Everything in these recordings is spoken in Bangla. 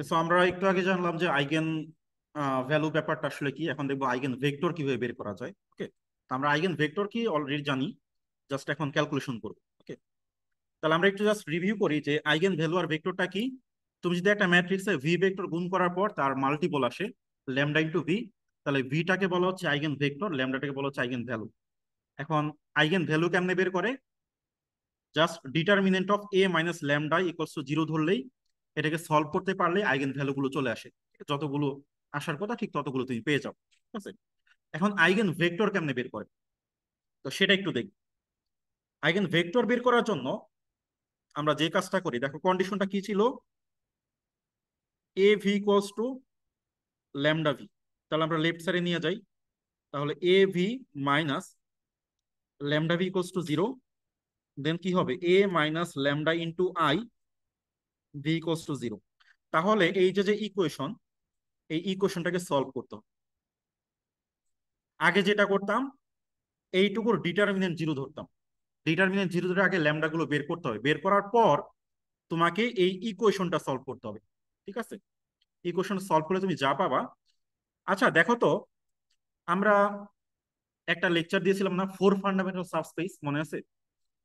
সো আমরা একটু আগে জানলাম যে আইগেন ভ্যালু ব্যাপারটা আসলে কি। এখন দেখবো আইগেন ভেক্টর কিভাবে বের করা যায়। ওকে, আমরা আইগেন ভেক্টর কি অলরেডি জানি, জাস্ট এখন ক্যালকুলেশন করবো। ওকে, তাহলে আমরা একটু জাস্ট রিভিউ করি যে আইগেন ভ্যালু আর ভেক্টরটা কি। তুমি যদি একটা ম্যাট্রিক্সে ভি ভেক্টর গুণ করার পর তার মাল্টিপল আসে ল্যামডা ইন্টু ভি, তাহলে ভিটাকে বলা হচ্ছে আইগেন ভেক্টর, ল্যামডাটাকে বলা হচ্ছে আইগেন ভ্যালু। এখন আইগেন ভ্যালু কেমনে বের করে, just determinant of A minus lambda equals to zero ধরলেই এটাকে সলভ করতে পারলে আইগেন ভ্যালু গুলো চলে আসে। যতগুলো আসার কথা ঠিক ততগুলো তুমি পেয়ে যাও। ঠিক আছে, এখন আইগেন ভেক্টর কেমনে বের করে তো সেটা একটু দেখি। আইগেন ভেক্টর বের করার জন্য আমরা যে কাজটা করি, দেখো কন্ডিশনটা কি ছিল, A V equals to lambda V. তাহলে আমরা লেফট সাইডে নিয়ে যাই, তাহলে A V minus lambda V equals to zero. Then কি হবে, A minus lambda into I V equals to zero. তাহলে এই যে যে ইকুয়েশন, এই ইকুয়েশনটাকে সলভ করতে হবে। আগে যেটা করতাম, এইটুকুর ডিটারমিনেন্ট জিরো ধরতাম। ডিটারমিনেন্ট জিরো ধরে আগে ল্যামডা গুলো বের করতে হবে, বের করার পর তোমাকে এই ইকুয়েশনটা সলভ করতে হবে। ঠিক আছে, ইকুয়েশন সলভ করলে তুমি যা পাবা। আচ্ছা দেখো তো, আমরা একটা লেকচার দিয়েছিলাম না, ফোর ফান্ডামেন্টাল সাবস্পেস, মনে আছে?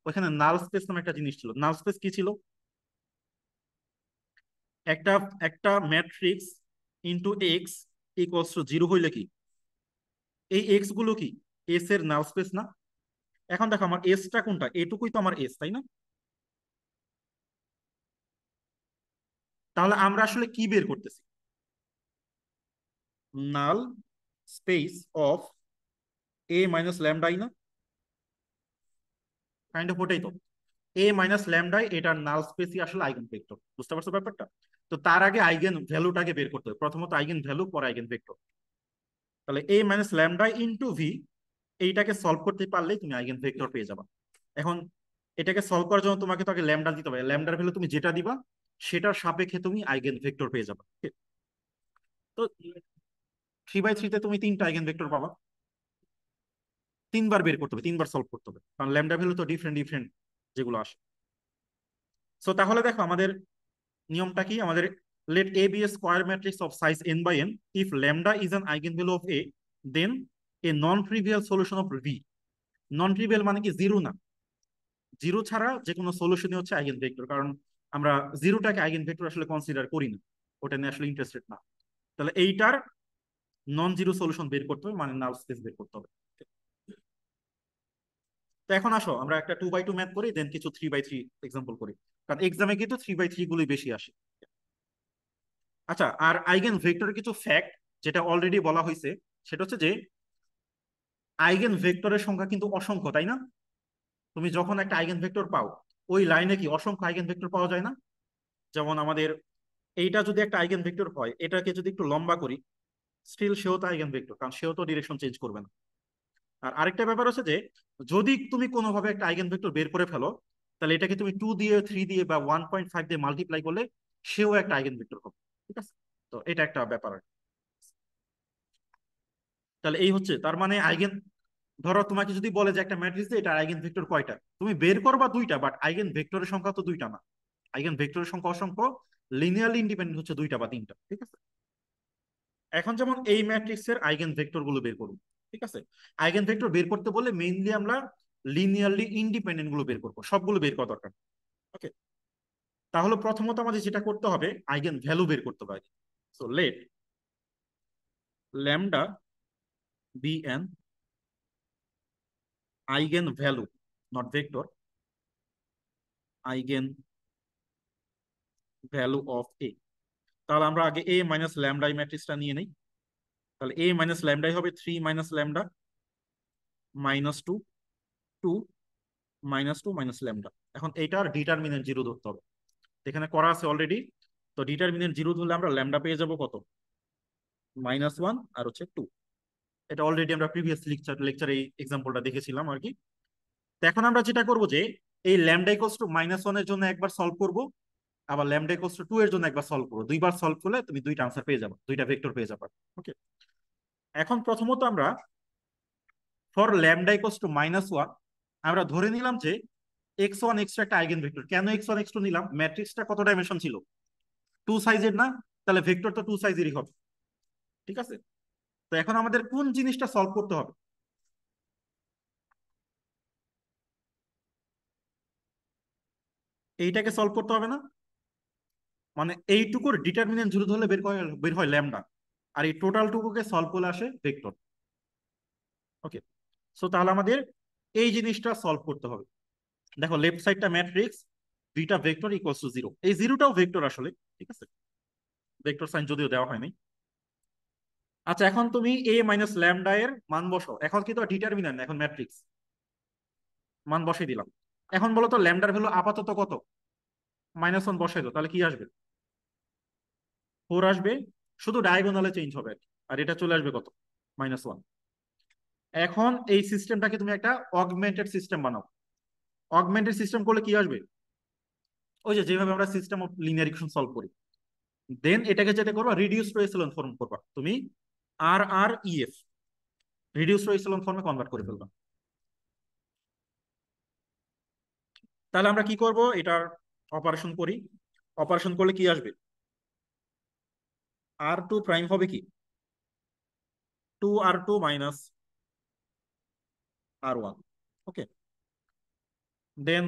ওখানে নাল স্পেস নামে একটা জিনিস ছিল। নাল স্পেস কি ছিল? একটা একটা matrix into x equals to zero হইলে কি এই এক্স গুলো কি এস এর নাল স্পেস না? এখন দেখো আমার এসটা কোনটা, এটুকুই তো আমার এস, তাই না? তাহলে আমরা আসলে কি বের করতেছি, null space of A minus ল্যামডাই না? কাইন্ড অফ ওটাই তো, এ মাইনাস ল্যামডাই, এটার নাল স্পেসই আসলে আইগেন ভেক্টর। বুঝতে পারছো ব্যাপারটা? তো তার আগে আইগেন ভ্যালুটাকে বের করতে হবে, প্রথমত আইগেন ভ্যালু পরে আইগেন ভেক্টর। তাহলে এ মাইনাস ল্যামডা ইন্টু ভি, এইটাকে সলভ করতে পারলেই তুমি আইগেন ভেক্টর পেয়ে যাবা। এখন এটাকে সলভ করার জন্য তোমাকে তো আগে ল্যামডা দিতে হবে, ল্যামডার ভ্যালু তুমি যেটা দিবা সেটার সাপেক্ষে তুমি আইগেন ভেক্টর পেয়ে যাবা। তো থ্রি বাই থ্রিতে তুমি তিনটা আইগেন ভেক্টর পাবা, তিনবার বের করতে হবে, তিনবার সলভ করতে হবে, কারণ ল্যামডা ভ্যালু তো ডিফারেন্ট ডিফারেন্ট যেগুলো আসে। সো তাহলে দেখো আমাদের নিয়মটা কি, আমাদের let A be a square matrix of size n by n if lambda is an eigenvalue of A, then a non-trivial solution of V। Non trivial মানে কি, জিরো না, জিরো ছাড়া যে কোনো সলিউশনই হচ্ছে আইগেন ভেক্টর, কারণ আমরা জিরোটাকে আইগেন ভেক্টর আসলে কনসিডার করি না, ওটা নিয়ে আসলে ইন্টারেস্টেড না। তাহলে এইটার নন জিরো সলিউশন বের করতে হবে, মানে নাল স্পেস বের করতে হবে। তো এখন আসো আমরা একটা টু বাই টু ম্যাথ করি, দেন কিছু থ্রি বাই থ্রি এক্সাম্পল করি, কারণ এক্সামে কিন্তু থ্রি বাই থ্রি গুলোই বেশি আসে। আচ্ছা, আর আইগেন ভেক্টরের কিছু ফ্যাক্ট যেটা অলরেডি বলা হয়েছে, সেটা হচ্ছে যে আইগেন ভেক্টরের সংখ্যা কিন্তু অসংখ্য, তাই না? তুমি যখন একটা আইগেন ভেক্টর পাও, ওই লাইনে কি অসংখ্য আইগেন ভেক্টর পাওয়া যায় না? যেমন আমাদের এইটা যদি একটা আইগেন ভেক্টর হয়, এটাকে যদি একটু লম্বা করি, স্টিল সেও তো আইগেন ভেক্টর, কারণ সেও তো ডিরেকশন চেঞ্জ করবে না। আর আরেকটা ব্যাপার হচ্ছে যে যদি তুমি কোনোভাবে একটা আইগেন ভেক্টর বের করে ফেলো, তাহলে এটাকে তুমি টু দিয়ে, থ্রি দিয়ে বা 1.5 দিয়ে মাল্টিপ্লাই করলে সেও একটা আইগেন ভেক্টর হবে। ঠিক আছে, তো এটা একটা ব্যাপার আর কি। তাহলে এই হচ্ছে তার মানে আইগেন, ধরো তোমাকে যদি বলে যে একটা ম্যাট্রিক্স এটা আইগেন ভেক্টর কয়টা, তুমি বের করবা দুইটা, বাট আইগেন ভেক্টরের সংখ্যা তো দুইটা না, আইগেন ভেক্টরের সংখ্যা অসংখ্য, লিনিয়ারলি ইন্ডিপেন্ডেন্ট হচ্ছে দুইটা বা তিনটা। ঠিক আছে, এখন যেমন এই ম্যাট্রিক্স এর আইগেন ভেক্টর গুলো বের করুন। ঠিক আছে, আইগেন ভেক্টর বের করতে বললে মেইনলি আমরা লিনিয়ারলি ইন্ডিপেন্ডেন্ট গুলো বের করবো, সবগুলো বের করা দরকার। ওকে, তাহলে প্রথমত আমাদের যেটা করতে হবে, আইগেন ভ্যালু বের করতে হবে। So let lambda be an eigenvalue, not vector, eigenvalue of A. তাহলে আমরা আগে এ মাইনাস ল্যামডা ম্যাট্রিক্সটা নিয়ে নেই। তাহলে এ মাইনাস ল্যামডাই হবে three minus lambda minus two, two minus two minus lambda. এখন এইটার ডিটারমিনেন্ট জিরো ধরতে হবে, এখানে করা আছে অলরেডি। তো ডিটারমিনেন্ট জিরো ধরলে আমরা ল্যামডা পেয়ে যাব কত, মাইনাস ওয়ান আর হচ্ছে টু। এটা অলরেডি আমরা প্রিভিয়াস লেকচারে এই এক্সাম্পলটা দেখেছিলাম আর কি। তো এখন আমরা যেটা করবো যে এই ল্যামডা ইকুয়ালস টু মাইনাস ওয়ানের জন্য একবার সলভ করব, আবার ল্যামডা ইকুয়ালস টু টু এর জন্য একবার সলভ করবো, দুইবার সলভ করলে তুমি দুইটা আনসার পেয়ে যাবে, দুইটা ভেক্টর পেয়ে যাবে। ওকে, এখন প্রথমত আমরা for lambda equals two minus one আমরা ধরে নিলাম যে এক্স ওয়ান এক্স টু একটা আইগেন ভেক্টর। কেন এক্স ওয়ান এক্স টু নিলাম, ম্যাট্রিক্সটা কত ডাইমেনশন ছিল, টু সাইজের না? তাহলে ভেক্টর তো টু সাইজেরই হবে। ঠিক আছে, তো এখন আমাদের কোন জিনিসটা সলভ করতে হবে? এইটাকে সলভ করতে হবে না? মানে এইটুকুর ডিটারমিনেন্ট জিরো ধরলে বের হয় ল্যামডা, আর এই টোটাল টুকুকে সলভ করলে আসে ভেক্টর। ওকে, সো তাহলে আমাদের এই জিনিসটা সলভ করতে হবে। দেখো লেফট সাইডটা matrix, beta vector equals to zero, এই জিরোটাও ভেক্টর আসলে। ঠিক আছে, ভেক্টর সাইন যদিও দেওয়া হয়নি। আচ্ছা, এখন তুমি এ মাইনাস ল্যামডা এর মান বসো, এখন কিন্তু ডিটারমিনেন্ট, এখন ম্যাট্রিক্স মান বসাই দিলাম। এখন বলো তো ল্যামডার ভ্যালু আপাতত কত? -1 বসাই দাও, তাহলে কি আসবে? 4 আসবে। শুধু ডায়াগোনালে চেঞ্জ হবে আর কি। আর এটা চলে আসবে কত? -1। এখন এই সিস্টেমটাকে তুমি একটা অগমেন্টেড সিস্টেম বানাও। অগমেন্টেড সিস্টেম করলে কি আসবে? ওই যে যেভাবে আমরা system of linear equation solve করি, দেন এটাকে যেটা করবা রিডিউস টু এচেলন ফর্ম করবা তুমি, আর আর ইএফ, রিডিউস টু এচেলন ফর্মে কনভার্ট করে ফেলবা। তাহলে আমরা কি করব, এটার অপারেশন করি। অপারেশন করলে কি আসবে? আর টু প্রাইম হবে কি? 2r2 minus r1। ওকে, দেন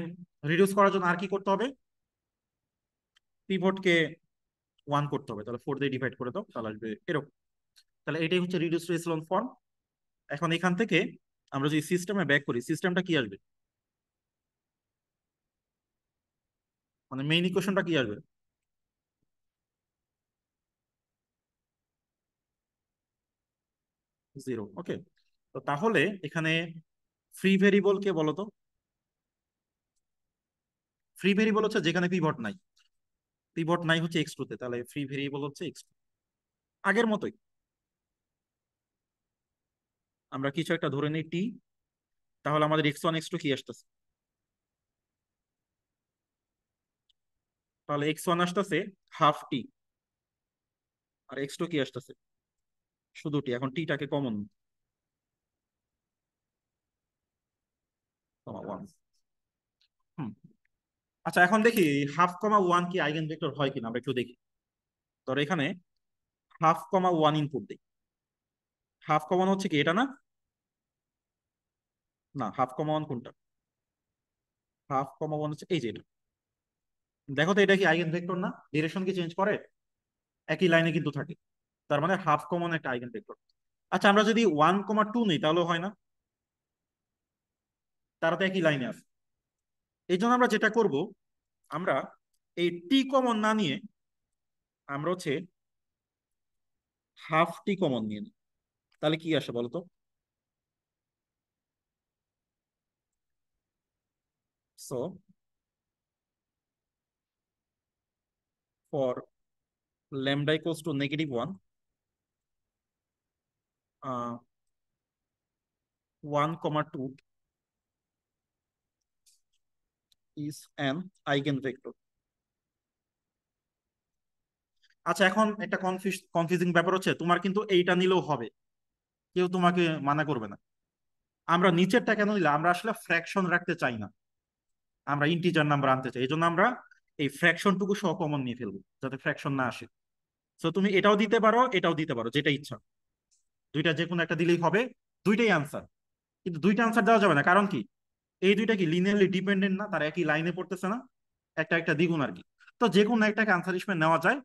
রিডিউস করার জন্য আর কি করতে হবে? পিভটকে 1 করতে হবে, তাহলে 4 দিয়ে ডিভাইড করে দাও, তাহলে আসবে এরকম। তাহলে এটাই হচ্ছে রিডিউস টু এচেলন ফর্ম। এখন এখান থেকে আমরা যদি সিস্টেমে ব্যাক করি, সিস্টেমটা কি আসবে? মানে মেইন ইকুয়েশনটা কি আসবে? জিরো। ওকে, তো তাহলে এখানে ফ্রি ভেরিয়েবল কে বলো তো? ফ্রি ভেরিয়েবল হচ্ছে যেখানে পিভট নাই। পিভট নাই হচ্ছে এক্স টু তে, তাহলে ফ্রি ভেরিয়েবল হচ্ছে এক্স টু। আগের মতোই আমরা কিছু একটা ধরে নিই টি, তাহলে আমাদের x1 x2 কি আসতেছে? তাহলে x1 আসতেছে হাফ টি, আর x2 কি আসতেছে? শুধু টি। এখন টিটাকে কমন, ওয়ান। হুম, আচ্ছা এখন দেখি হাফ কমা ওয়ান কি আইগেন ভেক্টর হয় কিনা, আমরা একটু দেখি। ধর এখানে হাফ কমা ওয়ান ইনপুট দিই। হাফ কমন হচ্ছে কি এটা না? না, হাফ কমা ওয়ান কোনটা? হাফ কমা ওয়ান হচ্ছে এই যে এটা। দেখো তো এটা কি আইগেন ভেক্টর না? ডিরেকশন কি চেঞ্জ করে? একই লাইনে কিন্তু থাকে, তার মানে হাফ কমন একটা আইগেন ভেক্টর। আচ্ছা, আমরা যদি 1,2 নেই তাহলেও হয় না? তারা তো একই লাইনে আছে। এই জন্য আমরা যেটা করব, আমরা এই টি কমন না নিয়ে আমরা হচ্ছে হাফ টি কমন নিয়ে নিই। তাহলে কি আসে বলতো? So for lambda equals two -1, 1,2 is an eigen vector. আচ্ছা, এখন একটা কনফিউজিং ব্যাপার হচ্ছে, তোমার কিন্তু এইটা নিলেও হবে, কেউ তোমাকে মানা করবে না। আমরা নিচেরটা কেন নিলাম? আমরা আসলে ফ্র্যাকশন রাখতে চাই না, আমরা ইন্টিজার নাম্বার আনতে চাই। এই জন্য আমরা এই ফ্র্যাকশনটুকু সহ কমন নিয়ে ফেলবো, যাতে ফ্র্যাকশন না আসে। তো তুমি এটাও দিতে পারো, এটাও দিতে পারো, যেটা ইচ্ছা। দুইটা যে কোনো একটা দিলেই হবে, দুইটাই আনসার। কিন্তু দুইটা আনসার দেওয়া যাবে না, কারণ কি? এই দুইটা কি লিনিয়ারলি ডিপেন্ডেন্ট না? তারা একই লাইনে পড়তেছে না? একটা একটা দ্বিগুণ আর কি। তো যে কোনো একটাকে আনসার হিসেবে নেওয়া যায়।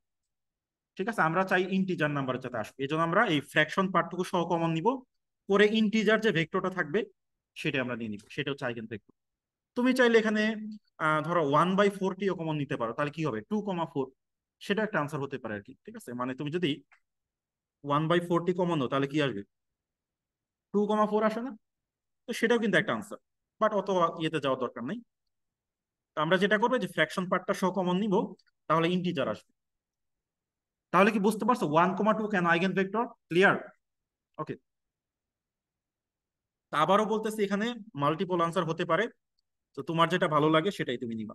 ঠিক আছে, আমরা চাই ইন্টিজার নাম্বার যাতে আসবে, এই জন্য আমরা এই ফ্র্যাকশন পার্টটুকু সহ কমন নিব, করে ইন্টিজার যে ভেক্টরটা থাকবে সেটা আমরা নিয়ে নিব, সেটা হচ্ছে আইগেন ভেক্টর। তুমি চাইলে এখানে ধরো 1/4টিও কমন নিতে পারো, তাহলে কি হবে? 2,4। সেটা একটা আনসার হতে পারে আর কি। ঠিক আছে, মানে তুমি যদি 1/4টি কমন নাও তাহলে কি আসবে? 2,4 আসে না? তো সেটাও কিন্তু একটা আনসার, বাট অত ইয়েতে যাওয়ার দরকার নেই। তো আমরা যেটা করবো যে ফ্র্যাকশন পার্টটা সহ কমন নিব, তাহলে ইন্টিজার আসবে। তাহলে কি বুঝতে পারছো 1,2 কেন আইগেন ভেক্টর? ক্লিয়ার? ওকে, তা আবারও বলতেছি, এখানে মাল্টিপল আনসার হতে পারে, তো তোমার যেটা ভালো লাগে সেটাই তুমি নিবা।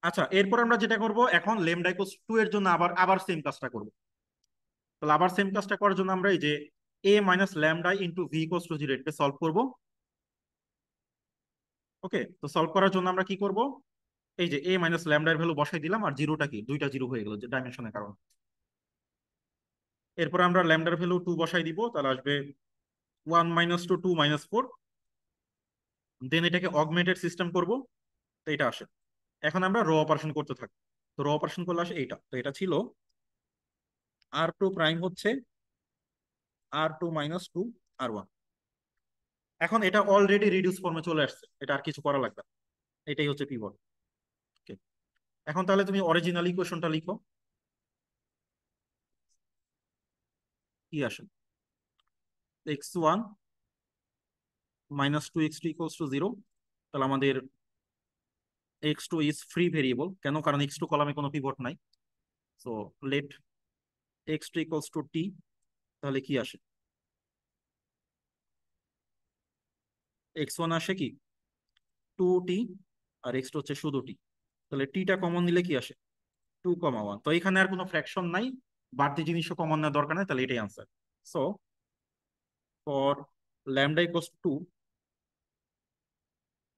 আচ্ছা, এরপর আমরা যেটা করব, এখন লেমডা ইকুয়ালস 2 এর জন্য আবার আবার সেম কাজটা করব। তাহলে আবার সেম কাজটা করার জন্য আমরা এই যে a minus lambda into V equals two 0 এটাকে সলভ করব। ওকে, তো সলভ করার জন্য আমরা কি করব? এই যে এ মাইনাস ল্যামডার ভ্যালু বসাই দিলাম, আর জিরোটা কি, দুইটা জিরো হয়ে গেল যে ডাইমেনশনের কারণে। এরপর আমরা ল্যামডার ভ্যালু 2 বসাই দিব, তাহলে আসবে 1 - 2 2 - 4। দেন এটাকে অগমেন্টেড সিস্টেম করব, তো এটা আসে। এখন আমরা রো অপারেশন করতে থাকি। তো রো অপারেশন করলে আসে এইটা, তো এটা ছিল R2 প্রাইম হচ্ছে R2 - 2 R1। এখন এটা অলরেডি রিডিউস ফর্মে চলে আসছে, এটা আর কিছু করা লাগবে না। এটাই হচ্ছে পিভট। ওকে, এখন তাহলে তুমি অরিজিনাল ইকুয়েশনটা লিখো। কি আসে, x1 - 2x2 = 0। তাহলে আমাদের x2 ইজ ফ্রি ভেরিয়েবল, কেন, কারণ x2 কলামে কোনো পিভট নাই। So let x2 = t। তাহলে কি আসে, x1 আসে কি 2t, আর x2 হচ্ছে শুধু t। তাহলে টিটা কমন নিলে কি আসে 2, 1। তো এখানে আর কোনো ফ্র্যাকশন নাই, বাড়তি জিনিসও কমন নেওয়ার দরকার নেই, তাহলে এটাই আনসার। সো ফর λ = 2,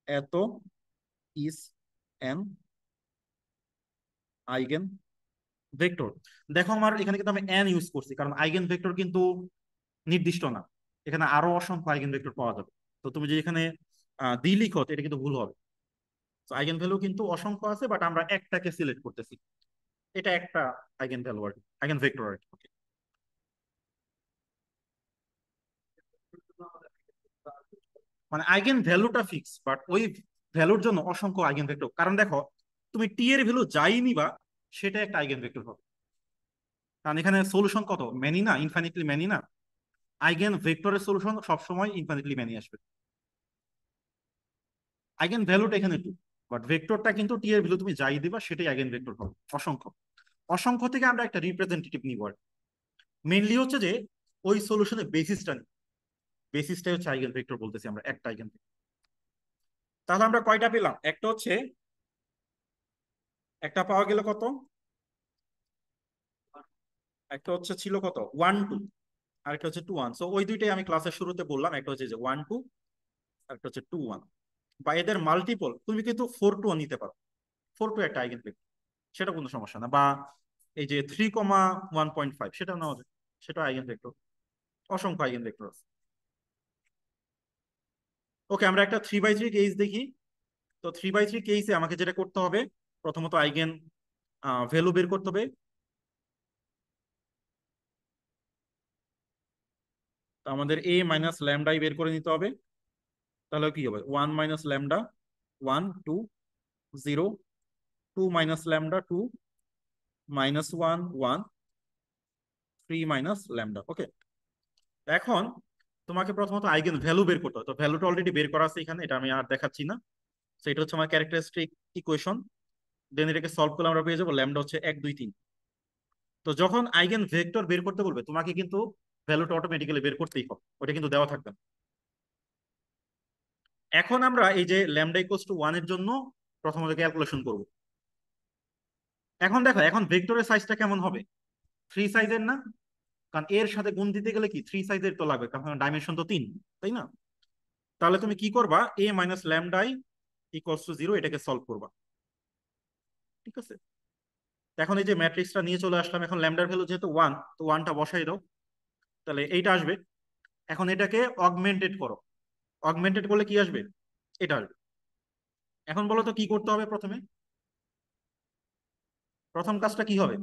এত ইজ অ্যান আইগেন ভেক্টর। দেখো আমার এখানে কিন্তু আমি এন ইউজ করছি, কারণ আইগেন ভেক্টর কিন্তু নির্দিষ্ট না, এখানে আরো অসংখ্য আইগেন ভেক্টর পাওয়া যাবে। তো তুমি যে এখানে দি লিখো, এটা কিন্তু ভুল হবে। তো আইগেন ভ্যালু কিন্তু অসংখ্য আছে, বাট আমরা একটাকে সিলেক্ট করতেছি। এটা একটা আইগেন ভ্যালু আর কি, আইগেন ভেক্টর আর কি। Okay? মানে আইগেন ভ্যালুটা ফিক্স, বাট ওই ভ্যালুর জন্য অসংখ্য আইগেন ভেক্টর। কারণ দেখো, তুমি টি এর ভ্যালু যাই নিবা, সেটা একটা আইগেন ভেক্টর হবে। কারণ এখানে সলিউশন কত, মেনি না, ইনফাইনিটলি মেনি না। আইগেন ভেক্টরের সলিউশন সবসময় ইনফাইনিটলি মেনি আসবে। আইগেন ভ্যালুটা এখানে টু, বাট ভেক্টরটা কিন্তু টি এর ভ্যালু তুমি যাই দিবা সেটাই আইগেন ভেক্টর হবে, অসংখ্য। অসংখ্য থেকে আমরা একটা রিপ্রেজেন্টেটিভ নিব। মেইনলি হচ্ছে যে ওই সলিউশনের বেসিসটা নিই, বেসিসটাই হচ্ছে আইগেন ভেক্টর বলতেছি আমরা, একটা আইগেন ভেক্টর। তাহলে আমরা কয়টা পেলাম, একটা হচ্ছে, একটা পাওয়া গেল কত, একটা হচ্ছে ছিল কত 1 2, আরেকটা হচ্ছে 2 1। সো ওই দুইটাই আমি ক্লাসের শুরুতে বললাম, একটা হচ্ছে যে 1 2, আরেকটা হচ্ছে 2 1। বা এদের মাল্টিপল তুমি কিন্তু 4 2 নিতে পারো, 4 2 একটা আইগেন ভেক্টর, সেটা কোনো সমস্যা না। বা এই যে 3, 1.5 সেটা নেওয়া যায়, সেটা আইগেন ভেক্টর। অসংখ্য আইগেন ভেক্টর আছে। ওকে, আমরা একটা 3 বাই 3 কেস দেখি। তো 3 বাই 3 কেসে আমাকে যেটা করতে হবে, প্রথমত আইগেন ভ্যালু বের করতে হবে। তো আমাদের এ মাইনাস ল্যামডাই বের করে নিতে হবে। তাহলে কি হবে 1 - λ 1 2 0, 2 - λ 2 -1 1 3 - λ। ওকে, এখন তোমাকে প্রথমত আইগেন ভ্যালু বের করতে হবে। তো ভ্যালুটা অলরেডি বের করা আছে এখানে, এটা আমি আর দেখাচ্ছি না। তো এটা হচ্ছে আমার ক্যারেক্টারিস্টিক ইকুয়েশন। দেন এটাকে সলভ করলে আমরা পেয়ে যাবো ল্যামডা হচ্ছে 1 2 3। তো যখন আইগেন ভেক্টর বের করতে বলবে, তোমাকে কিন্তু ভ্যালুটা অটোমেটিক্যালি বের করতেই হবে, ওটা কিন্তু দেওয়া থাকবে না। এখন আমরা এই যে λ = 1 এর জন্য প্রথমত ক্যালকুলেশন করব। এখন দেখো, এখন ভেক্টরের সাইজটা কেমন হবে, থ্রি সাইজের না, কারণ এর সাথে গুণ দিতে গেলে কি থ্রি সাইজের তো লাগবে, কারণ ডাইমেনশন তো 3, তাই না? তাহলে তুমি কি করবা, a - λ = 0, এটাকে সলভ করবা। ঠিক আছে, এখন এই যে ম্যাট্রিক্সটা নিয়ে চলে আসলাম। এখন ল্যামডার ভ্যালু যেহেতু 1, তো 1টা বসাই দাও, তাহলে এইটা আসবে। এখন এটাকে অগমেন্টেড করো, অগমেন্টেড করলে কি আসবে, এটা আসবে। এখন বলো তো কি করতে হবে, প্রথমে প্রথম কাজটা কি হবে,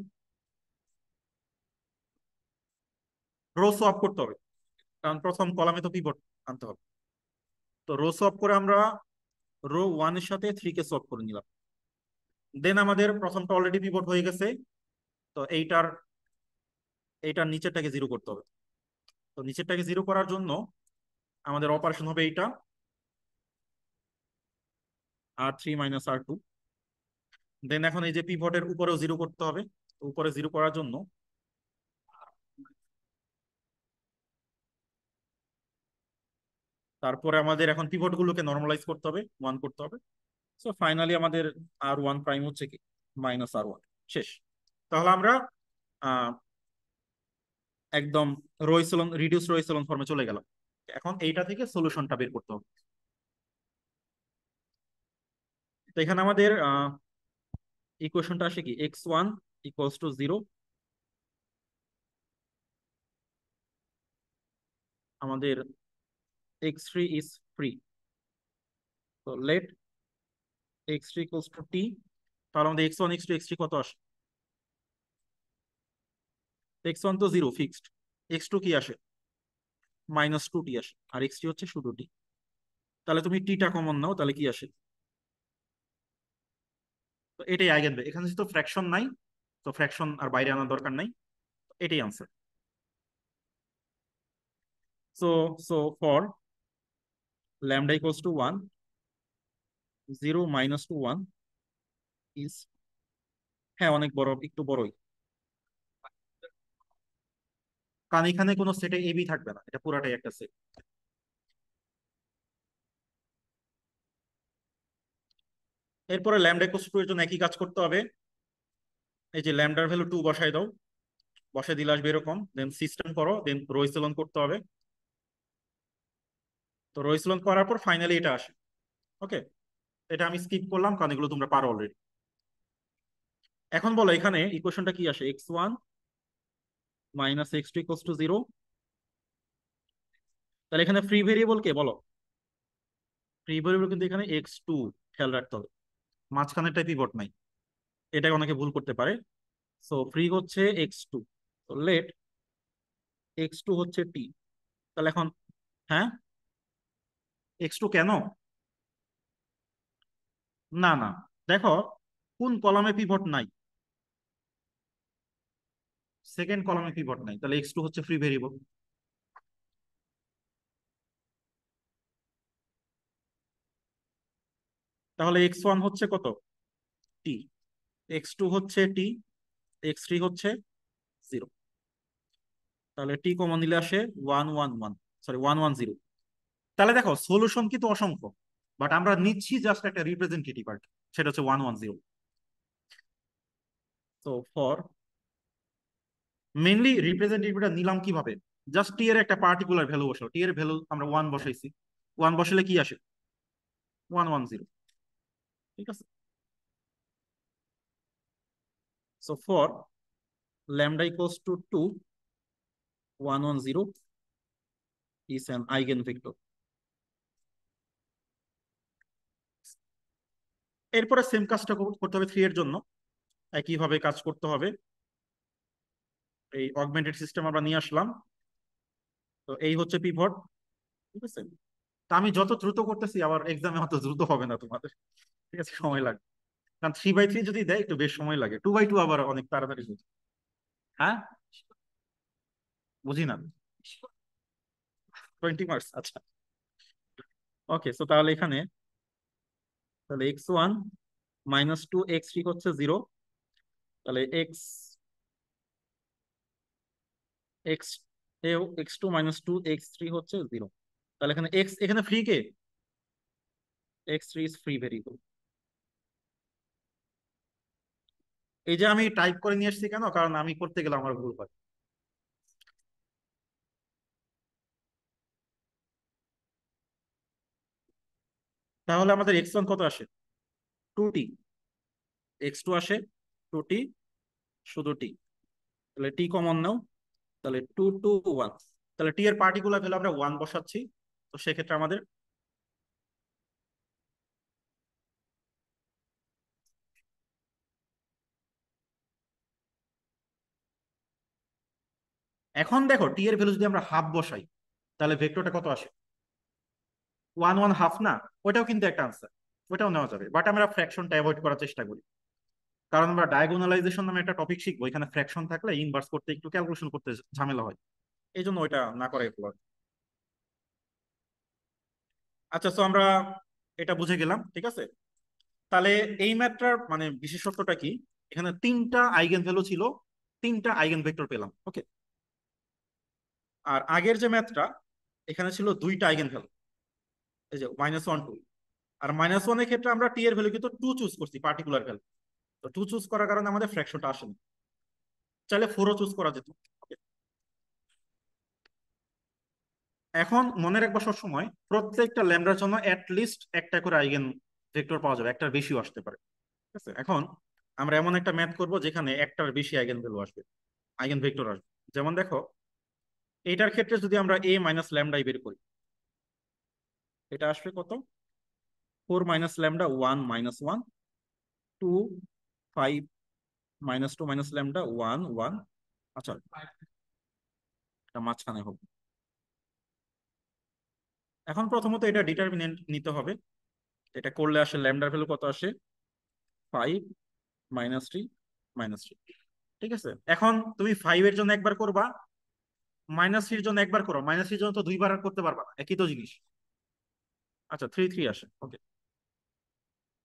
রো সোয়াপ করতে হবে, কারণ প্রথম কলামে তো পিভট আনতে হবে। তো রো সোয়াপ করে আমরা রো 1 এর সাথে 3 কে সোয়াপ করে নিলাম। দেন আমাদের প্রথমটা অলরেডি পিভট হয়ে গেছে, তো এইটার নিচেরটাকে জিরো করতে হবে। তো নিচেরটাকে জিরো করার জন্য আমাদের অপারেশন হবে এইটা, R3 - R2। দেন এখন এই যে পিভটের উপরেও জিরো করতে হবে, তো উপরে জিরো করার জন্য তারপরে আমাদের এখন পিভট গুলোকে নর্মালাইজ করতে হবে, 1 করতে হবে। সো ফাইনালি আমাদের R1 প্রাইম হচ্ছে কি -R1, শেষ। তাহলে আমরা আহ একদম row echelon, reduce row echelon ফর্মে চলে গেলাম। এখন এইটা থেকে সলিউশনটা বের করতে হবে। তো এখানে আমাদের ইকুয়েশনটা আসে কি x1 ইকুয়ালস টু 0, আমাদের x3 ইজ ফ্রি, তো let x3 equals to t, তাহলে আমাদের x1 x2 x3 কত আসে? x1 তো 0 ফিক্সড, x2 কি আসে? -2t আসে, আর x3 হচ্ছে শুধু t। তাহলে তুমি টিটা কমন নাও, তাহলে কি আসে? তো এটাই আইগেন ভ্যালু, এখানে তো ফ্র্যাকশন নাই, তো ফ্র্যাকশন আর বাইরে আনার দরকার নাই, এটাই answer. So so for lambda equals two 1, 0 -2 1 is, হ্যাঁ অনেক বড়, একটু বড়ই, কারণ এখানে কোনো সেটে এবি থাকবে না, এটা পুরাটাই একটা সেট। এরপরে ল্যামডা ইকুয়ালস টু এর জন্য একই কাজ করতে হবে, এই যে ল্যামডার ভ্যালু 2 বসাই দাও, বসাই দিলে আসবে এরকম, দেন সিস্টেম করো, দেন রো এপসিলন করতে হবে, তো রো এপসিলন করার পর ফাইনালি এটা আসে। ওকে, এটা আমি স্কিপ করলাম কারণ এগুলো তোমরা পারো অলরেডি। এখন বলো এখানে ইকুয়েশনটা কি আসে, x1 -x2 ইকুয়ালস টু 0, তাহলে এখানে ফ্রি ভেরিয়েবল কে বলো? ফ্রি ভেরিয়েবল কিন্তু এখানে x2, খেয়াল রাখতে হবে, মাঝখানেরটা পিভট নাই, এটাকে অনেকে ভুল করতে পারে। সো ফ্রি হচ্ছে x2, তো লেট x2 হচ্ছে t, তাহলে এখন, হ্যাঁ x2 কেন? না না, দেখো কোন কলামে পিভট নাই, সেকেন্ড কলামে পিভট নাই, তাহলে x2 হচ্ছে ফ্রি ভেরিয়েবল। তাহলে x1 হচ্ছে কত? t, x2 হচ্ছে t, x3 হচ্ছে 0, তাহলে t কমন নিলে আসে 1 1 1, সরি 1 1 0। তাহলে দেখো সলিউশন কিন্তু অসংখ্য, বাট আমরা নিচ্ছি জাস্ট একটা রিপ্রেজেন্টেটিভ আর কি, সেটা হচ্ছে 1 1 0। তো ফর মেইনলি রিপ্রেজেন্টেটিভটা নিলাম কিভাবে, জাস্ট টি এর একটা পার্টিকুলার ভ্যালু বসাও, টি এর ভ্যালু আমরা 1 বসাইছি, 1 বসালে কি আসে? 1 1 0, ঠিক আছে। So for lambda equals two 2, 1 1 0 is an eigenvector। এরপরে সেম কাজটা করতে হবে 3 এর জন্য, একইভাবে কাজ করতে হবে। এই অগমেন্টেড সিস্টেম আমরা নিয়ে আসলাম, তো এই হচ্ছে পিভট, ঠিক আছে। তা আমি যত দ্রুত করতেছি, আবার এক্সামে অত দ্রুত হবে না তোমাদের, ঠিক আছে, সময় লাগবে, কারণ 3 বাই 3 যদি দেয় একটু বেশ সময় লাগে, 2 বাই 2 আবার অনেক তাড়াতাড়ি বুঝি। হ্যাঁ, বুঝি না, 20 মার্কস, আচ্ছা। ওকে, সো তাহলে এখানে, তাহলে x1 -2 x3 হচ্ছে 0, তাহলে এক্স x2 -2 x3 হচ্ছে 0, তাহলে এখানে x, এখানে free K? x3 is free variable. এই যে আমি টাইপ করে নিয়ে এসেছি কেন, কারণ আমি করতে গেলে আমার ভুল হয়। তাহলে আমাদের x1 কত আসে? 2t, x2 আসে 2t, শুধু t, তাহলে t কমন নাও, তাহলে 2 2 1, তাহলে টি এর পার্টিকুলার ভ্যালু আমরা 1 বসাচ্ছি, তো সেক্ষেত্রে আমাদের, এখন দেখো টি এর ভ্যালু যদি আমরা হাফ বসাই, তাহলে ভেক্টরটা কত আসে? 1 1 হাফ না? ওটাও কিন্তু একটা আনসার, ওটাও নেওয়া যাবে, বাট আমরা ফ্র্যাকশনটা অ্যাভয়েড করার চেষ্টা করি, কারণ আমরা ডায়াগোনালাইজেশন নামে একটা টপিক শিখবো, এখানে ফ্র্যাকশন থাকলে ইনভার্স করতে একটু ক্যালকুলেশন করতে ঝামেলা হয়, এই জন্য ওইটা না করাই ভালো। আচ্ছা, তো আমরা এটা বুঝে গেলাম, ঠিক আছে। তাহলে এই ম্যাথটার মানে বিশেষত্বটা কি, এখানে 3টা আইগেন ভ্যালু ছিল, 3টা আইগেন ভেক্টর পেলাম, ওকে। আর আগের যে ম্যাথটা, এখানে ছিল 2টা আইগেন ভ্যালু, এই যে -1 2, আর -1 এর ক্ষেত্রে আমরা টি এর ভ্যালু কিন্তু 2 চুজ করছি, পার্টিকুলার ভ্যালু, তো 2 চুজ করার কারণে আমাদের ফ্র্যাকশনটা আসেনি, চাইলে 4ও চুজ করা যেত। Okay? এখন মনে রাখবা সব সময় প্রত্যেকটা ল্যামডার জন্য লিস্ট একটা করে আইগেন ভেক্টর পাওয়া যাবে, একটার বেশিও আসতে পারে, ঠিক আছে। এখন আমরা এমন একটা ম্যাথ করব যেখানে একটার বেশি আইগেন ভ্যালু আসবে, আইগেন ভেক্টর আসবে। যেমন দেখো, এইটার ক্ষেত্রে যদি আমরা এ মাইনাস ল্যামডাই বের করি, এটা আসবে কত? 4 - λ 1 - 1, 2, 5 -2 - λ 1 1। আচ্ছা, এটা মাঝখানে হবে। এখন প্রথমত এটা ডিটারমিনেন্ট নিতে হবে। এটা করলে আসে ল্যামডার ভ্যালু কত আসে? 5 - 3 - 3। ঠিক আছে, এখন তুমি 5 এর জন্য একবার করবা, -3 এর জন্য একবার করো, -3 এর জন্য তো দুইবার আর করতে পারবা না, একই তো জিনিস। আচ্ছা, 3 3 আসে, ওকে।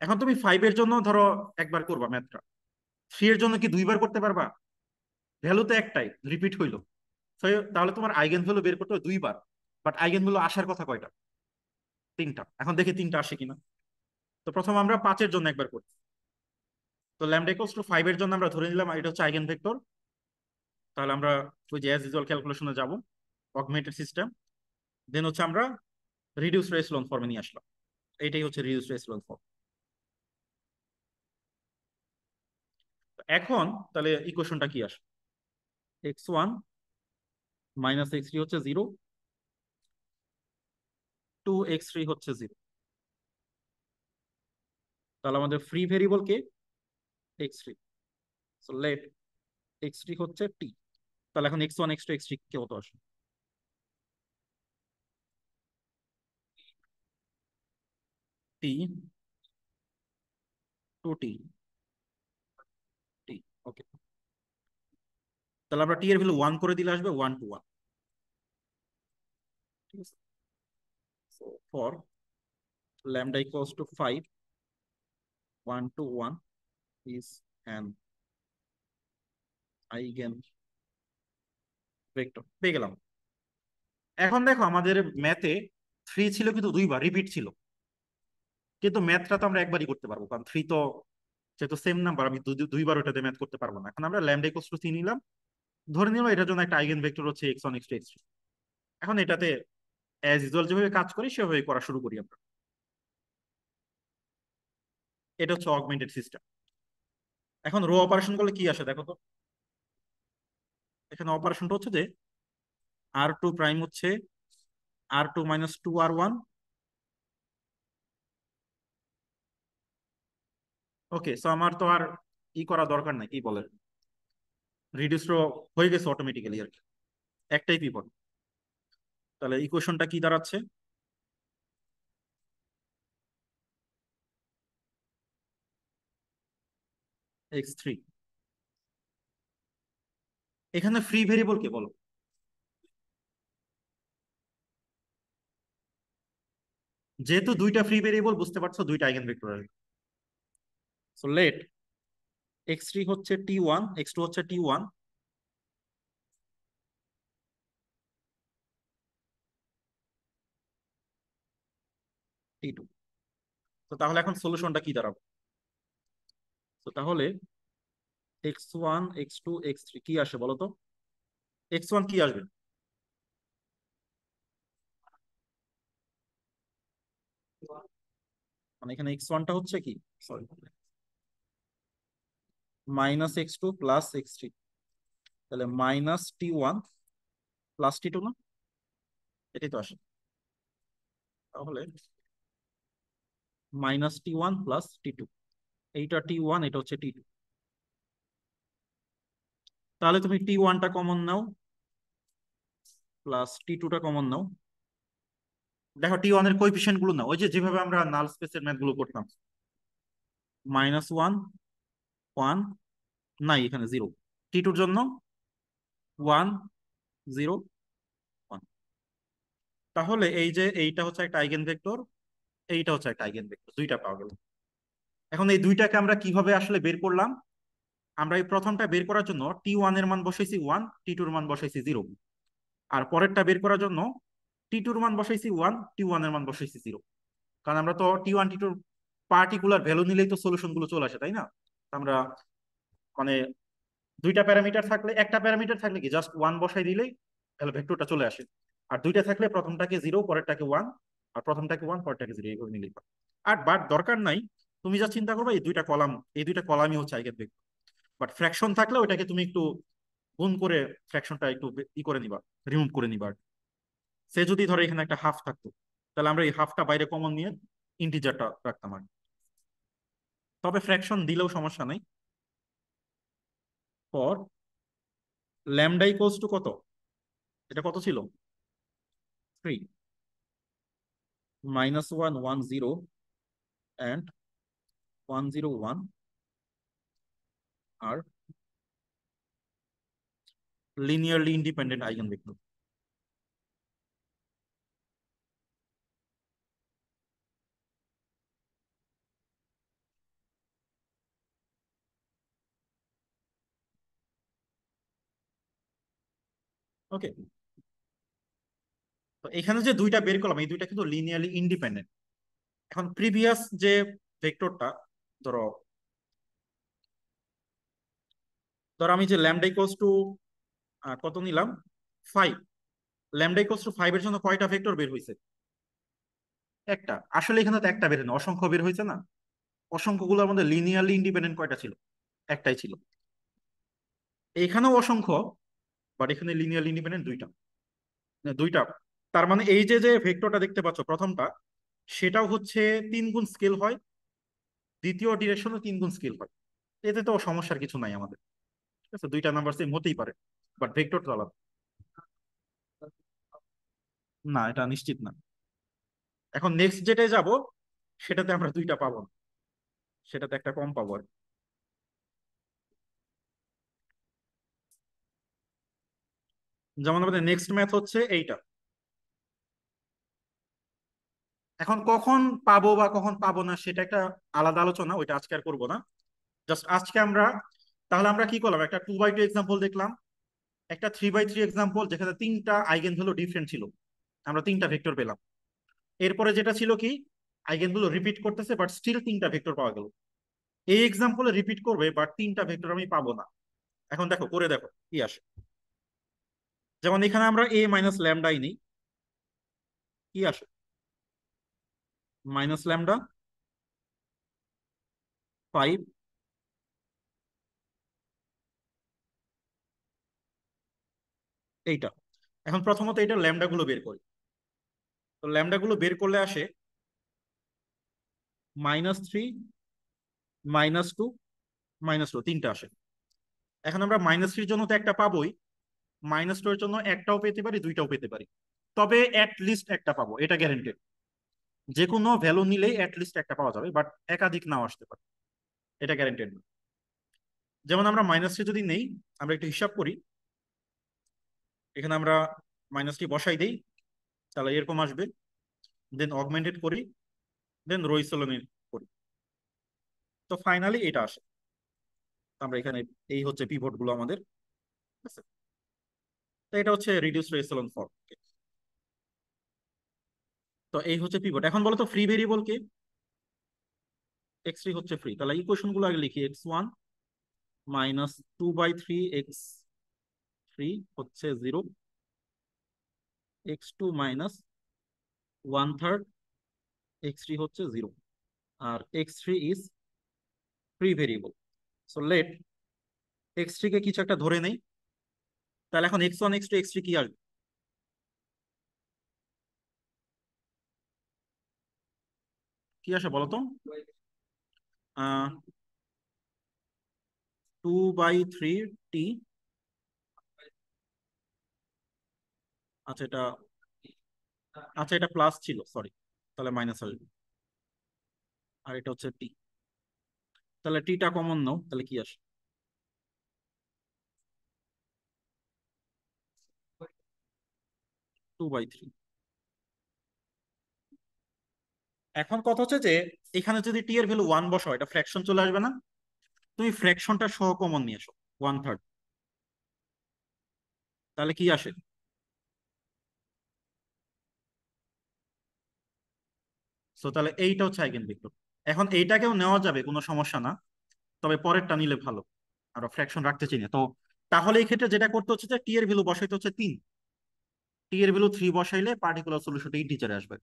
এখন তুমি 5 এর জন্য ধরো একবার করবা ম্যাথটা, 3 এর জন্য কি দুইবার করতে পারবা? ভ্যালু তো একটাই, রিপিট হইলো। তাহলে তোমার আইগেন ভ্যালু বের করতে হবে দুইবার, বাট আইগেন ভ্যালু আসার কথা কয়টা? তিনটা। এখন দেখি তিনটা আসে কিনা। তো প্রথম আমরা 5-এর জন্য একবার করি। তো ল্যামডা ইকুয়ালস টু 5 এর জন্য আমরা ধরে নিলাম এটা হচ্ছে আইগেন ভেক্টর। তাহলে আমরা ওই যে অ্যাজ ইউজুয়াল ক্যালকুলেশনে যাব, অগমেন্টেড সিস্টেম, দেন হচ্ছে আমরা রিডিউসড এচেলন ফর্মে নিয়ে আসলাম। এইটাই হচ্ছে রিডিউসড এচেলন ফর্ম। এখন তাহলে ইকুয়েশনটা কি আসে? x1 - x3 হচ্ছে 0, 2x3 হচ্ছে 0। তাহলে আমাদের ফ্রি ভেরিয়েবল কে? x3। সো লেট x3 হচ্ছে t। তাহলে এখন x1 x2 x3 কত আসে? t 2t t। ওকে, তাহলে আমরা টি এর ভ্যালু 1 করে দিলে আসবে 1 to 1। ঠিক আছে, so for lambda equals to 5, 1 to 1 is an eigen vector। পেয়ে গেলাম। এখন দেখো আমাদের ম্যাথে 3 ছিল কিন্তু দুইবার রিপিট ছিল, কিন্তু ম্যাথটা তো আমরা একবারই করতে পারবো, কারণ 3 তো যেহেতু সেম নাম্বার, আমি দুইবার ওটাতে ম্যাথ করতে পারবো না। এখন আমরা ল্যামডা ইকুয়ালস টু 3 নিলাম, ধরে নিলাম এটার জন্য একটা আইগেন ভেক্টর হচ্ছে x1 x2 x3। এখন এটাতে অ্যাজ ইউজুয়াল যেভাবে কাজ করি সেভাবে করা শুরু করি আমরা। এটা হচ্ছে অগমেন্টেড সিস্টেম। এখন রো অপারেশন করলে কি আসে দেখো তো। এখানে অপারেশনটা হচ্ছে যে r2 প্রাইম হচ্ছে r2 - 2r1। ওকে, সো আমার তো আর ই করা দরকার নাই, কি বলে, রিডিউস রো হয়ে গেছে অটোমেটিক্যালি আর কি, একটাই পিভট। তাহলে ইকুয়েশনটা কি দাঁড়াচ্ছে? x3। এখানে ফ্রি ভেরিয়েবল কে বলো? যেহেতু দুইটা ফ্রি ভেরিয়েবল, বুঝতে পারছো দুইটা আইগেন ভেক্টর আসবে। সো লেট x3 হচ্ছে t1, x2 হচ্ছে t1, t2। তো তাহলে এখন সলিউশনটা কি দাঁড়াবে? তো তাহলে x1 x2 x3 কি আসে বলো তো? x1 কি আসবে? মানে এখানে x1টা হচ্ছে কি, সরি, -x2 + x3। তাহলে -t1 + t2 না, এটাই তো আসে। তাহলে -t1 + t2, এইটা t1 এটা হচ্ছে t2। তাহলে তুমি t1টা কমন নাও প্লাস t2টা কমন নাও। দেখো t1 এর কোএফিসিয়েন্ট গুলো নাও, ওই যে যেভাবে আমরা নাল স্পেসের ম্যাথ গুলো করতাম। -1 1, নাই এখানে 0। t2 এর জন্য 1 0 1। তাহলে এই যে এইটা হচ্ছে একটা আইগেন ভেক্টর, এইটা হচ্ছে একটা আইগেন ভেক্টর, দুইটা পাওয়া গেল। এখন এই দুইটাকে আমরা কিভাবে আসলে বের করলাম? আমরা এই প্রথমটা বের করার জন্য t1 এর মান বসাইছি 1, t2 এর মান বসাইছি 0। আর পরেরটা বের করার জন্য t2 এর মান বসাইছি 1, t1 এর মান বসাইছি 0। কারণ আমরা তো t1 t2 পার্টিকুলার ভ্যালু নিলেই তো সলিউশন গুলো চলে আসে, তাই না? আমরা মানে দুইটা প্যারামিটার থাকলে, একটা প্যারামিটার থাকলে কি জাস্ট 1 বসাই দিলেই তাহলে ভেক্টরটা চলে আসে। আর দুইটা থাকলে প্রথমটাকে 0 পরেরটাকে 1, আর প্রথমটাকে 1 পরেরটাকে 0, এইভাবে নিলেই পারে। আর বাট দরকার নাই তুমি যা চিন্তা করবে এই দুইটা কলাম, এই দুইটা কলামই হচ্ছে আইগেন ভেক্টর। বাট ফ্র্যাকশন থাকলে ওইটাকে তুমি একটু গুণ করে ফ্র্যাকশনটা একটু ই করে নিবা, রিমুভ করে নিবা। সে যদি ধরো এখানে একটা হাফ থাকতো, তাহলে আমরা এই হাফটা বাইরে কমন নিয়ে ইন্টিজারটা রাখতাম আর কি। তবে ফ্র্যাকশন দিলেও সমস্যা নাই। পর ল্যামডা ইকুয়ালস টু কত, এটা কত ছিল? 3, -1 1 0 অ্যান্ড 1 0 1 আর linearly independent eigenvector. Okay, তো এখানে যে দুইটা বের করলাম এই দুইটা কিন্তু লিনিয়ারলি ইন্ডিপেন্ডেন্ট। এখন প্রিভিয়াস যে ভেক্টরটা, ধরো ধরো আমি যে ল্যামডা ইকুয়ালস টু কত নিলাম, 5, ল্যামডা ইকুয়ালস টু 5 এর জন্য কয়টা ভেক্টর বের হয়েছে? একটা। আসলে এখানে তো একটা বের হয় না, অসংখ্য বের হয়েছে না। অসংখ্যগুলোর মধ্যে লিনিয়ারলি ইন্ডিপেন্ডেন্ট কয়টা ছিল? একটাই ছিল। এখানেও অসংখ্য, বাট এখানে লিনিয়ারলি ইন্ডিপেন্ডেন্ট দুইটা, না, দুইটা। তার মানে এই যে যে ভেক্টরটা দেখতে পাচ্ছ প্রথমটা, সেটাও হচ্ছে 3 গুণ স্কেল হয়, দ্বিতীয় ডিরেকশনও 3 গুণ স্কেল হয়। এতে তো সমস্যার কিছু নাই আমাদের। ঠিক আছে, দুইটা নাম্বার সেম হতেই পারে, বাট ভেক্টর তো আলাদা। না, এটা নিশ্চিত না। এখন নেক্সট যেটাই যাব, সেটাতে আমরা দুইটা পাবো না, সেটাতে একটা কম পাবো আর কি। যেমন আমাদের নেক্সট ম্যাথ হচ্ছে এইটা। এখন কখন পাবো বা কখন পাবো না সেটা একটা আলাদা আলোচনা, ওইটা আজকে আর করবো না। জাস্ট আজকে আমরা, তাহলে আমরা কি করলাম, একটা 2/2 এক্সাম্পল দেখলাম, একটা 3/3 এক্সাম্পল যেখানে তিনটা আইগেন ভ্যালু ডিফারেন্ট ছিল, আমরা তিনটা ভেক্টর পেলাম। এরপরে যেটা ছিল কি, আইগেন ভ্যালু রিপিট করতেছে বাট স্টিল তিনটা ভেক্টর পাওয়া গেল। এই এক্সাম্পলে রিপিট করবে বাট তিনটা ভেক্টর আমি পাবো না। এখন দেখো, করে দেখো কি আসে। যেমন এখানে আমরা এ মাইনাস ল্যামডাই নিই, কি আসে? -ল্যামডা 5, এইটা। এখন প্রথমত এটা ল্যামডা গুলো বের করি। তো ল্যামডা গুলো বের করলে আসে -3, -2, -2, তিনটা আসে। এখন আমরা -3 জন্য তো একটা পাবোই, -2 এর জন্য একটাও পেতে পারি, দুইটাও পেতে পারি। তবে অ্যাট লিস্ট একটা পাবো, এটা গ্যারেন্টেড। যে কোনো ভ্যালু নিলেই অ্যাট লিস্ট একটা পাওয়া যাবে, বাট একাধিক নাও আসতে পারে, এটা গ্যারেন্টেড না। যেমন আমরা -3 যদি নেই, আমরা একটু হিসাব করি। এখানে আমরা -3 বসাই দেই, তাহলে এরকম আসবে। দেন অগমেন্টেড করি, দেন রো ইচেলন করি, তো ফাইনালি এটা আসে। আমরা এখানে এই হচ্ছে পিভট গুলো আমাদের, ঠিক আছে? তো এটা হচ্ছে রিডিউস রো ইচেলন ফর্ম। তো এই হচ্ছে পিভট। এখন বলো তো ফ্রি ভেরিয়েবল কে? x3 হচ্ছে ফ্রি, তাহলে ইকুয়েশন গুলো আগে লিখি। x1 -2/3 x3 হচ্ছে 0, x2 -1/3 x3 হচ্ছে 0, আর x3 is free variable. So let x3 কে কিছু একটা ধরে নেই। তাহলে এখন x1 x2 x3 কি আসবে? কি আসে বলো তো? 2/3 t। আচ্ছা এটা, আচ্ছা এটা প্লাস ছিল, সরি, তাহলে মাইনাস আসবে। আর এটা হচ্ছে টি, তাহলে টিটা কমন নাও, তাহলে কি আসে? 2/3। এখন কথা হচ্ছে যে এখানে যদি টি এর ভ্যালু 1 বসাও, এটা ফ্র্যাকশন চলে আসবে না? তুমি ফ্র্যাকশনটা সহ কমন নিয়ে এসো, 1/3, তাহলে কি আসে? সো তাহলে এইটা হচ্ছে আইগেন ভেক্টর। এখন এইটাকেও নেওয়া যাবে, কোনো সমস্যা না, তবে পরেরটা নিলে ভালো, আমরা ফ্র্যাকশন রাখতে চাই না তো। তাহলে এই ক্ষেত্রে যেটা করতে হচ্ছে যে টি এর ভ্যালু বসাইতে হচ্ছে 3, টি এর ভ্যালু 3 বসাইলে পার্টিকুলার সলিউশনটা ইন্টিজারে আসবে।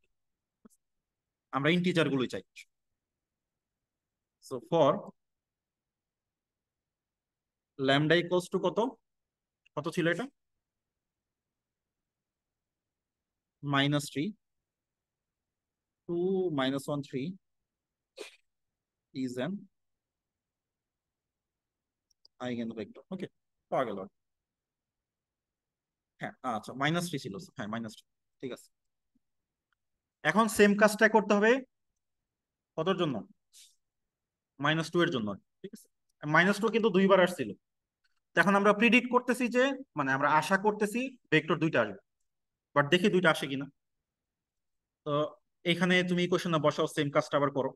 আমরা ইন্টিজার গুলোই চাই। So for lambda equals two কত, কত ছিল এটা, -3 2 -1 3 is an eigenvector। ওকে, পাওয়া গেল। হ্যাঁ আচ্ছা, -3 ছিল, হ্যাঁ -3, ঠিক আছে। এখন সেম কাজটা করতে হবে কতর জন্য, -2 এর জন্য, ঠিক আছে। -2 কিন্তু দুইবার আসছিল। তো এখন আমরা প্রিডিক্ট করতেছি যে, মানে আমরা আশা করতেছি ভেক্টর দুইটা আসবে, বাট দেখি দুইটা আসে কিনা। তো এখানে তুমি কোশ্চেন বসাও, সেম কাজটা আবার করো।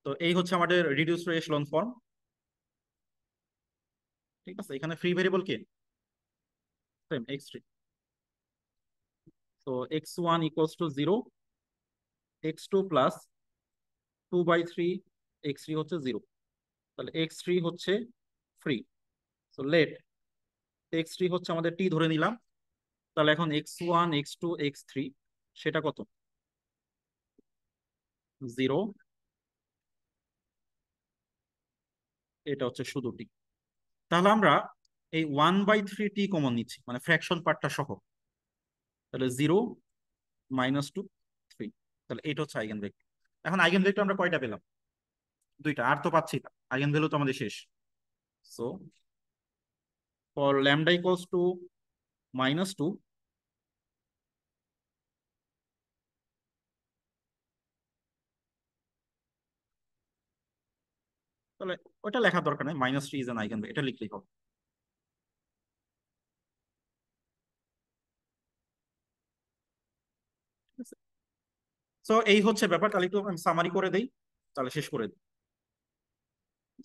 তো এই হচ্ছে আমাদের রিডিউসড এশলন ফর্ম, ঠিক আছে। এখানে ফ্রি ভেরিয়েবল কি, সেম x3। তো x1 equals to 0, x2 plus 2/3 x3 হচ্ছে 0। তাহলে x3 হচ্ছে ফ্রি। তো লেট x3 হচ্ছে আমাদের টি ধরে নিলাম। তাহলে এখন x1 x2 x3 সেটা কত, 0, এটা হচ্ছে শুধু টি। তাহলে আমরা এই 1/3 টি কমন নিচ্ছি, মানে ফ্র্যাকশন পার্টটা সহ। তাহলে 0 -2 3। তাহলে এটা হচ্ছে আইগেন ভেক্টর। এখন আইগেন ভেক্টর আমরা কয়টা পেলাম, দুইটা, আর তো পাচ্ছি না, আইগেন ভ্যালু তো আমাদের শেষ। So for lambda equals two -2, তাহলে ওটা লেখার দরকার নেই, -3 ইজ অ্যান আইগেন ভেক্টর, এটা লিখলেই হবে। সো এই হচ্ছে ব্যাপার। তাহলে একটু আমি সামারি করে দেই, তাহলে শেষ করে দিই।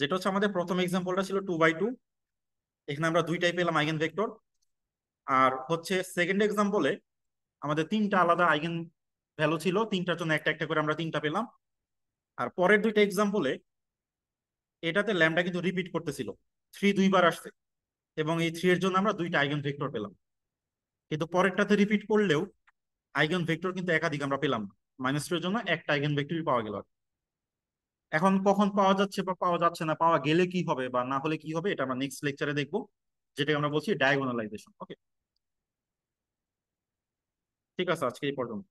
যেটা হচ্ছে আমাদের প্রথম এক্সাম্পলটা ছিল 2/2, এখানে আমরা দুইটাই পেলাম আইগেন ভেক্টর। আর হচ্ছে সেকেন্ড এক্সাম্পলে আমাদের তিনটা আলাদা আইগেন ভ্যালু ছিল, তিনটার জন্য একটা একটা করে আমরা তিনটা পেলাম। আর পরের দুইটা এক্সাম্পলে এটাতে ল্যামডা কিন্তু রিপিট করতেছিল, 3 দুইবার আসছে, এবং এই 3 এর জন্য আমরা দুইটা আইগেন ভেক্টর পেলাম। কিন্তু পরেরটাতে রিপিট করলেও আইগেন ভেক্টর কিন্তু একাধিক আমরা পেলাম না, -2 এর জন্য একটা আইগেন ভেক্টরই পাওয়া গেল। এখন কখন পাওয়া যাচ্ছে বা পাওয়া যাচ্ছে না, পাওয়া গেলে কি হবে বা না হলে কি হবে, এটা আমরা নেক্সট লেকচারে দেখবো, যেটাকে আমরা বলছি ডায়াগোনালাইজেশন। ওকে, ঠিক আছে, আজকে এই পর্যন্ত।